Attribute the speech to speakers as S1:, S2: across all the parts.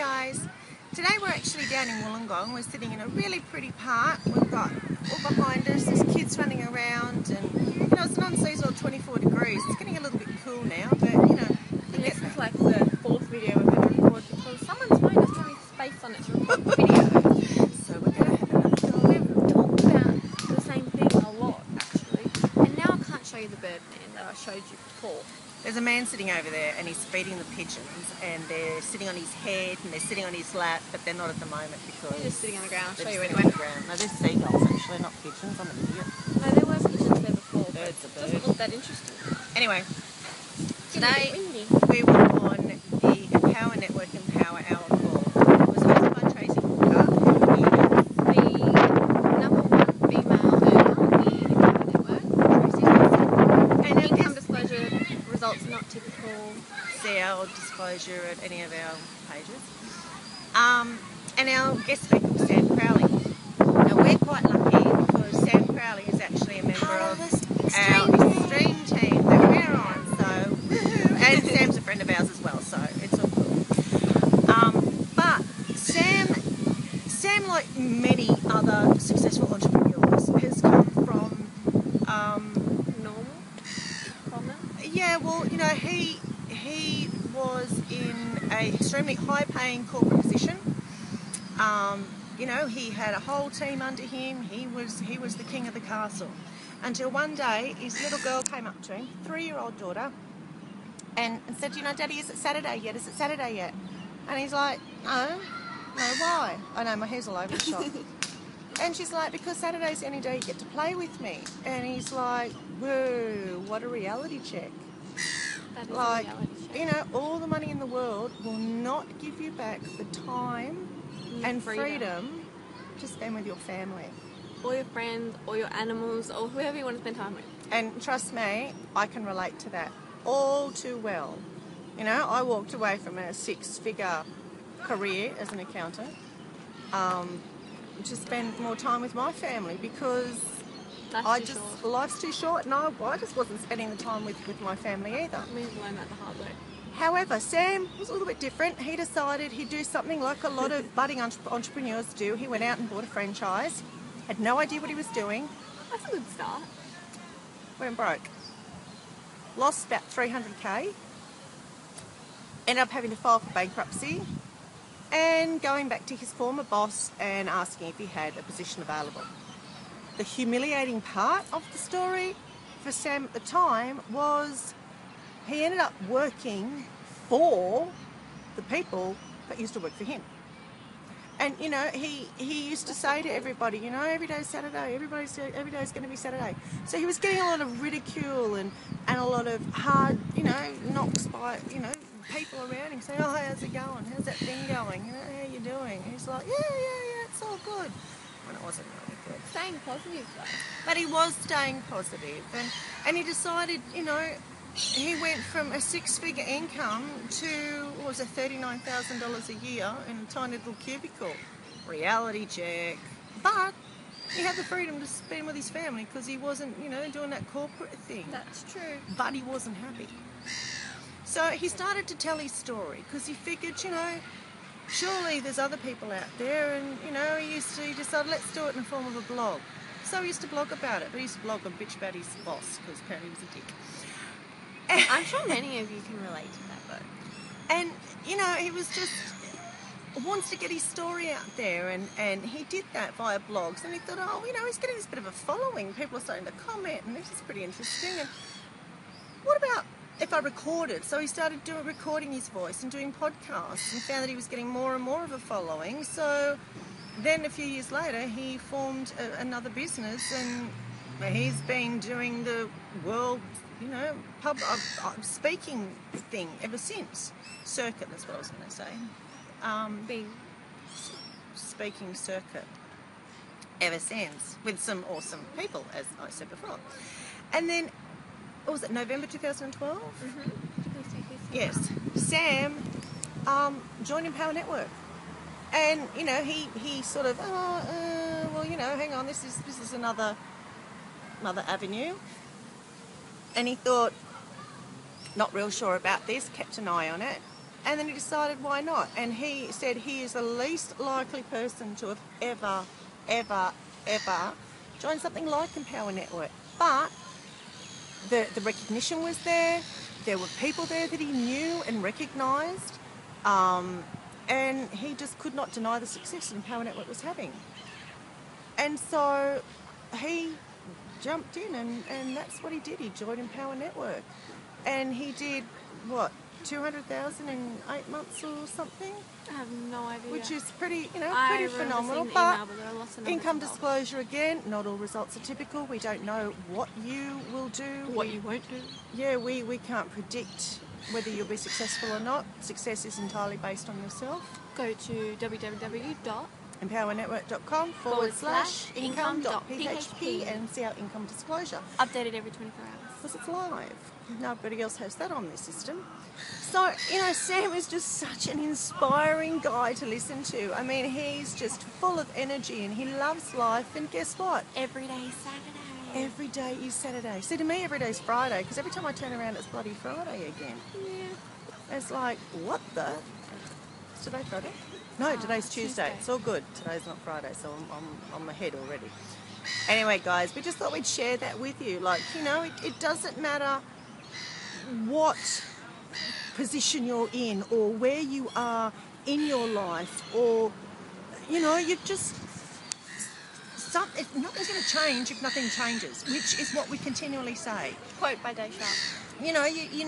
S1: guys, today we're actually down in Wollongong. We're sitting in a really pretty park. We've got all behind us, there's kids running around, and you know, it's non-seasonal 24 degrees. It's getting a little bit cool now, but you know,
S2: this is like the fourth video we're going to record because someone's phone doesn't have any space on it to record the video.
S1: So we're going to have another go.
S2: We've talked about the same thing a lot actually, and now I can't show you the bird man that I showed you before.
S1: There's a man sitting over there and he's feeding the pigeons, and they're sitting on his head and they're sitting on his lap, but they're not at the moment because
S2: They're just sitting on the ground. I'll show you
S1: they're
S2: anyway.
S1: on the ground. No, they're seagulls actually, not pigeons. I'm an idiot.
S2: No, there were pigeons there before.
S1: Bird's a
S2: It
S1: bird.
S2: doesn't look that interesting.
S1: Anyway, today
S2: Windy.
S1: we were on the Power Network Empower Hour call. It was hosted by Tracy Walker, who is
S2: The number one female earner on the Empower Network, Tracy Walker.
S1: and our
S2: Income
S1: guest,
S2: disclosure results not typical.
S1: see our disclosure at any of our pages. And our guest speaker was Sam Crowley. Now we're quite lucky because Sam Crowley is actually a member of our extreme team that we're on. So, and Sam's a friend of ours as well, so it's all cool. But Sam, like many other successful entrepreneurs, has come from
S2: Normal? Common?
S1: yeah, well, you know, he was in a extremely high-paying corporate position. You know, he had a whole team under him. He was the king of the castle. Until one day, his little girl came up to him, 3-year-old daughter, and said, "You know, Daddy, is it Saturday yet? Is it Saturday yet?" And he's like, "No, why?" I know, my hair's all over the shop. And she's like, "Because Saturday's the only day you get to play with me." And he's like, "Whoa, what a reality check."
S2: That is
S1: Like,
S2: a reality check.
S1: you know, all the money in the world will not give you back the time and freedom to spend with your family.
S2: Or your friends, or your animals, or whoever you want to spend time with.
S1: And trust me, I can relate to that all too well. You know, I walked away from a 6-figure career as an accountant to spend more time with my family because life's too short, and I just wasn't spending the time with my family either.
S2: We learned that the hard way.
S1: However, Sam was a little bit different. He decided he'd do something like a lot of budding entrepreneurs do. He went out and bought a franchise, had no idea what he was doing,
S2: That's a good start.
S1: went broke, lost about 300k, ended up having to file for bankruptcy, and going back to his former boss and asking if he had a position available. The humiliating part of the story for Sam at the time was he ended up working for the people that used to work for him. And, you know, he used to say to everybody, you know, every day's Saturday, every day's going to be Saturday. So he was getting a lot of ridicule and a lot of hard, you know, knocks by, you know, people around him saying, "Oh, how's it going? How's that thing going? You know, how you doing?" And he's like, yeah, it's all good. When it wasn't really good.
S2: Staying positive though.
S1: But he was staying positive, and he decided, you know, he went from a 6-figure income to, what was it, $39,000 a year in a tiny little cubicle. Reality check. But he had the freedom to spend with his family because he wasn't, you know, doing that corporate thing.
S2: That's true.
S1: But he wasn't happy. So he started to tell his story because he figured, you know, surely there's other people out there, and, you know, he decided, let's do it in the form of a blog. So he used to blog about it, but he used to blog and bitch about his boss because apparently he was a dick.
S2: I'm sure many of you can relate to that though.
S1: And, you know, he was just wants to get his story out there, and he did that via blogs, and he thought, oh, you know, he's getting this bit of a following. People are starting to comment, and this is pretty interesting. And what about if I recorded? So he started recording his voice and doing podcasts, and found that he was getting more and more of a following. So then a few years later, he formed another business, and he's been doing the world, you know, speaking thing ever since. Circuit, that's what I was going to say. Speaking circuit ever since, with some awesome people, as I said before. And then, what was it, November 2012? Yes. Sam joined Empower Network. And, you know, he sort of, well, you know, hang on, this is another avenue. And he thought, not real sure about this, kept an eye on it. And then he decided, why not? And he said he is the least likely person to have ever joined something like Empower Network. But the recognition was there. There were people there that he knew and recognised. And he just could not deny the success that Empower Network was having. And so he jumped in, and that's what he did. He joined Empower Network. And he did, what, 200,000 in 8 months or something?
S2: I have no idea.
S1: Which is pretty, pretty
S2: I
S1: phenomenal.
S2: Seeing the
S1: But
S2: email, but there are lots of numbers
S1: income
S2: involved.
S1: disclosure again, not all results are typical. We don't know what you will do.
S2: What you won't do.
S1: Yeah, we can't predict whether you'll be successful or not. Success is entirely based on yourself.
S2: Go to www.empowernetwork.com
S1: empowernetwork.com/income.php and see our income disclosure.
S2: Updated every 24 hours.
S1: Because it's live. Nobody else has that on their system. So, Sam is just such an inspiring guy to listen to. I mean, he's just full of energy and he loves life. And guess what?
S2: Every day is Saturday.
S1: Every day is Saturday. See, to me, every day is Friday, because every time I turn around, it's bloody Friday again.
S2: Yeah.
S1: It's like, what the? Is today Friday? No, today's Tuesday. It's all good. Today's not Friday, so I'm ahead already. Anyway, guys, we just thought we'd share that with you. Like, it doesn't matter what position you're in or where you are in your life, or, you've just... nothing's going to change if nothing changes, which is what we continually say.
S2: Quote by Day Sharp.
S1: You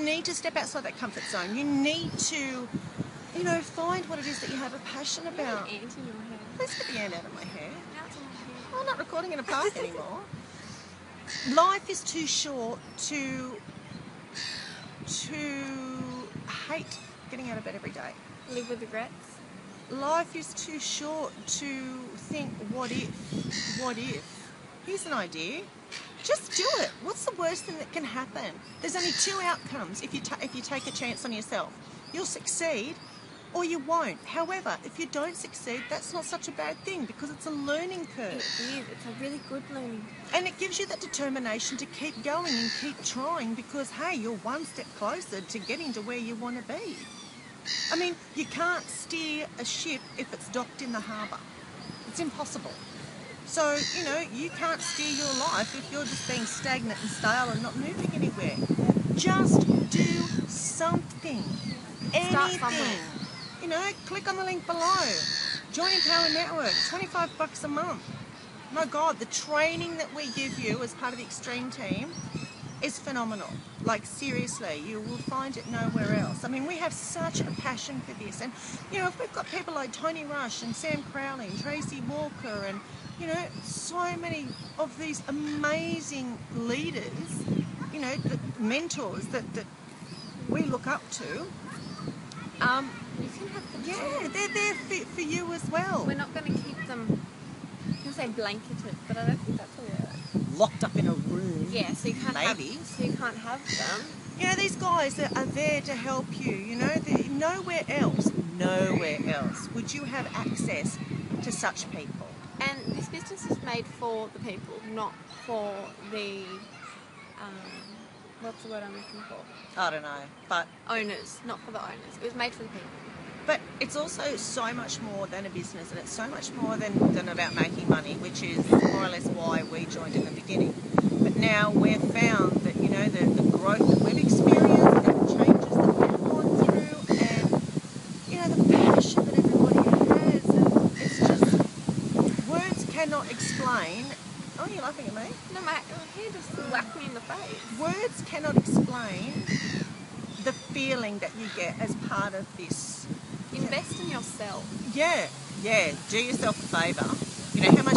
S1: need to step outside that comfort zone. You need to, find what it is that you have a passion about.
S2: Ant in your hair.
S1: Please get the ant out of my hair.
S2: Now it's in my hair.
S1: I'm not recording in a park anymore. Life is too short to hate getting out of bed every day.
S2: Live with regrets.
S1: Life is too short to think, what if? Here's an idea. Just do it. What's the worst thing that can happen? There's only two outcomes if you take a chance on yourself. You'll succeed or you won't. However, if you don't succeed, that's not such a bad thing, because it's a learning curve.
S2: It is. It's a really good learning.
S1: And it gives you that determination to keep going and keep trying, because, hey, you're one step closer to getting to where you want to be. I mean, you can't steer a ship if it's docked in the harbour. It's impossible. So, you can't steer your life if you're just being stagnant and stale and not moving anywhere. Just do something.
S2: Start
S1: Anything.
S2: somewhere.
S1: Click on the link below. Join Empower Network. $25 a month. My God, the training that we give you as part of the Extreme team is phenomenal. Like, seriously, you will find it nowhere else. I mean, we have such a passion for this. And, if we've got people like Tony Rush and Sam Crowley and Tracy Walker and, so many of these amazing leaders, the mentors that we look up to,
S2: You can have them.
S1: yeah, they're there for you as well.
S2: We're not going to keep them, I was going to say blanketed, but I don't think that's a word.
S1: Locked up in a room.
S2: Yeah, so you can't
S1: Maybe.
S2: have them.
S1: These guys that are there to help you, nowhere else would you have access to such people.
S2: And this business is made for the people, not for the, what's the word I'm looking for?
S1: I don't know, but
S2: Owners, not for the owners. It was made for the people.
S1: But it's also so much more than a business, and it's so much more than about making money, which is more or less why we joined in the beginning. But now we've found that, the growth that we've experienced and the changes that we've gone through, and, the passion that everybody has, and it's just, words cannot explain. Oh, you're laughing at me?
S2: No, my hair just whacked me in the face.
S1: Words cannot explain the feeling that you get as part of this.
S2: Invest in yourself.
S1: Yeah, do yourself a favour. How much